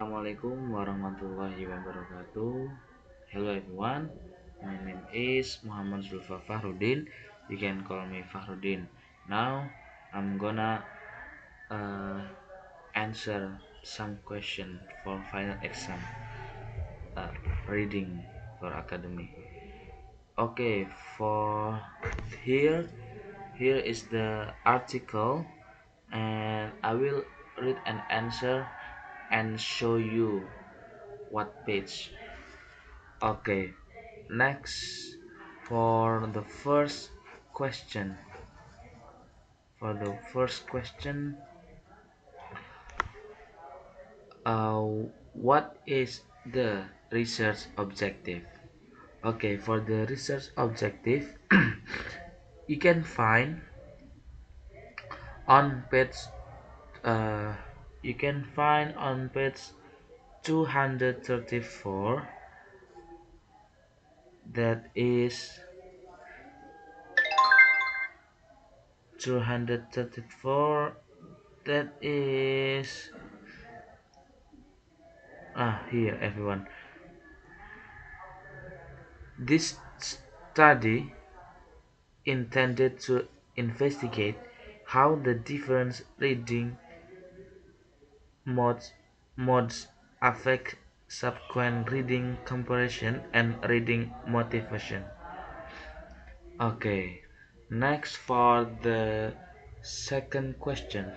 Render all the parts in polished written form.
Assalamualaikum warahmatullahi wabarakatuh. Hello everyone, my name is Muhammad Zulfa Fahrudin. You can call me Fahrudin. Now I'm gonna uh, answer some question for final exam uh, reading for academy. Okay, for here here is the article, and I will read an answer and show you what page. Okay, next for the first question. For the first question, uh, what is the research objective? Okay, for the research objective, you can find on page uh, you can find on page 234, that is 234, that is here everyone. This study intended to investigate how the different reading modes modes affect subsequent reading comprehension and reading motivation. Okay, next for the second question.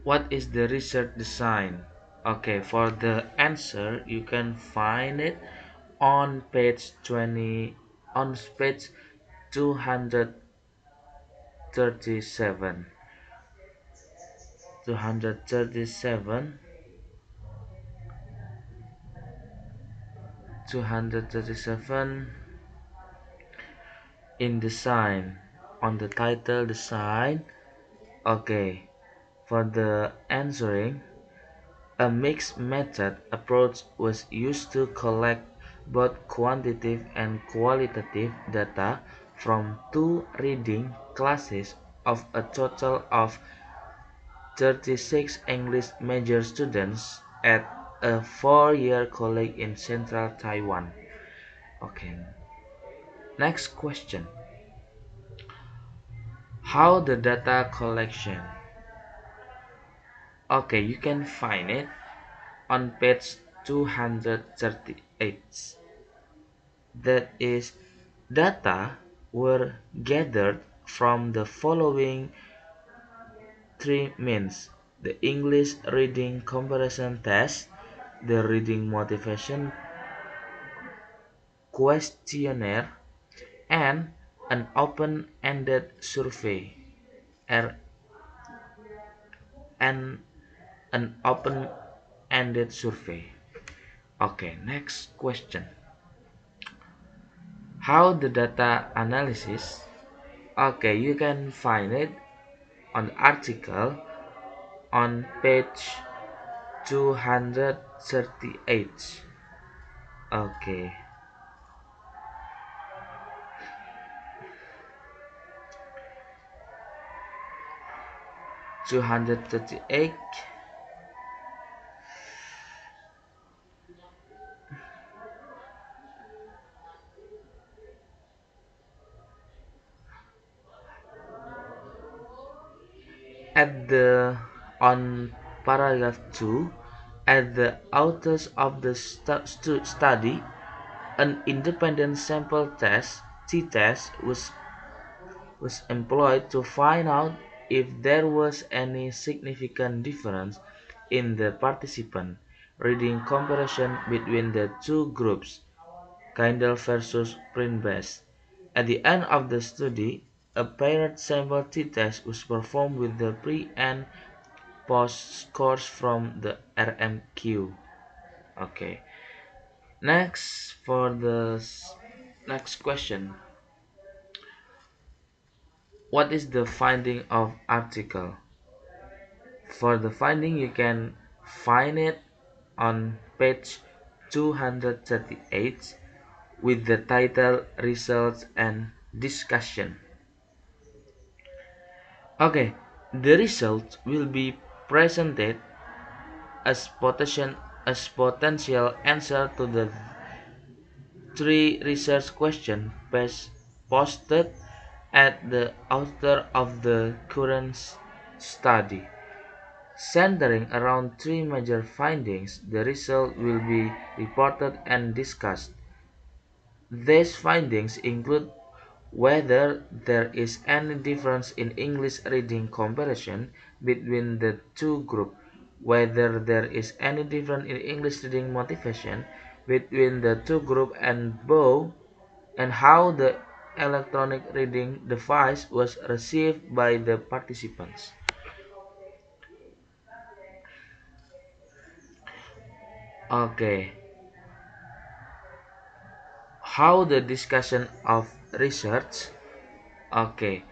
What is the research design? Okay, for the answer you can find it on page 20, on page 237. 237 237 in design, on the title design. Okay, for the answering, a mixed method approach was used to collect both quantitative and qualitative data from two reading classes of a total of 36 English major students at a 4-year college in central Taiwan. Okay, next question. How the data collection? Okay, you can find it on page 238. That is, data were gathered from the following three means: the English reading comparison test, the reading motivation questionnaire, and an open-ended survey. R and an open-ended survey. Okay, next question. How the data analysis? Okay, you can find it on the article on page 238. Okay, 238. At the on paragraph 2, at the authors of the study, an independent sample test t-test was employed to find out if there was any significant difference in the participant reading comparison between the two groups, Kindle versus print-based. At the end of the study, a paired sample t-test was performed with the pre and post scores from the RMQ. Okay. Next, for the next question. What is the finding of article? For the finding, you can find it on page 238 with the title Results and Discussion. Okay, the result will be presented as potential answer to the three research questions posted at the author of the current study. Centering around three major findings, the result will be reported and discussed. These findings include whether there is any difference in English reading comparison between the two groups, whether there is any difference in English reading motivation between the two groups, and how the electronic reading device was received by the participants. Okay, how the discussion of research. Okay,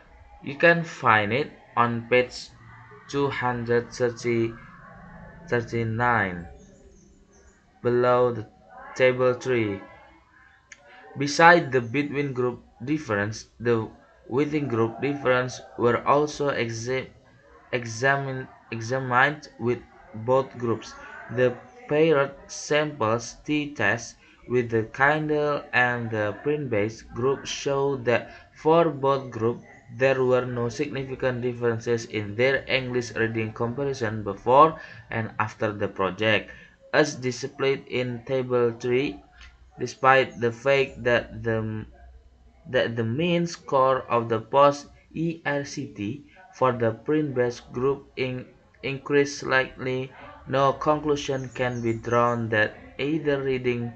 you can find it on page 239 below the table 3. Beside the between group difference, the within group difference were also examined with both groups. The paired samples t-test with the Kindle and the print-based group showed that for both groups there were no significant differences in their English reading comparison before and after the project, as displayed in Table 3, despite the fact that the mean score of the post-ERCT for the print-based group increased slightly. No conclusion can be drawn that either reading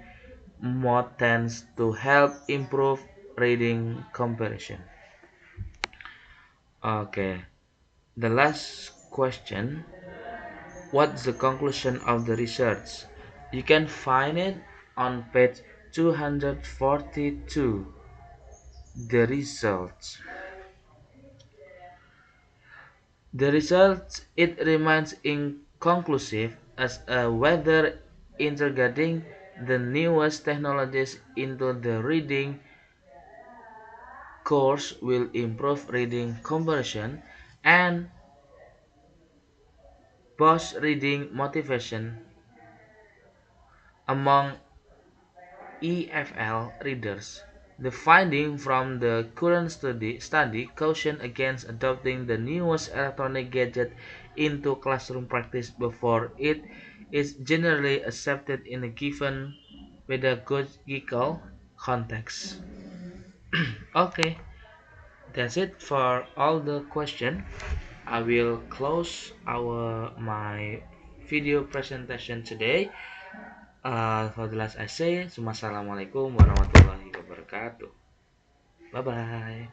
mode tends to help improve reading comparison. Okay, the last question. What's the conclusion of the research? You can find it on page 242. The results. The results it remains inconclusive as whether integrating the newest technologies into the reading course will improve reading comprehension and boost reading motivation among EFL readers. The finding from the current study caution against adopting the newest electronic gadget into classroom practice before it is generally accepted in a given pedagogical context. Okay, that's it for all the question. I will close our my video presentation today. For the last I say, Assalamualaikum warahmatullahi wabarakatuh. Bye bye.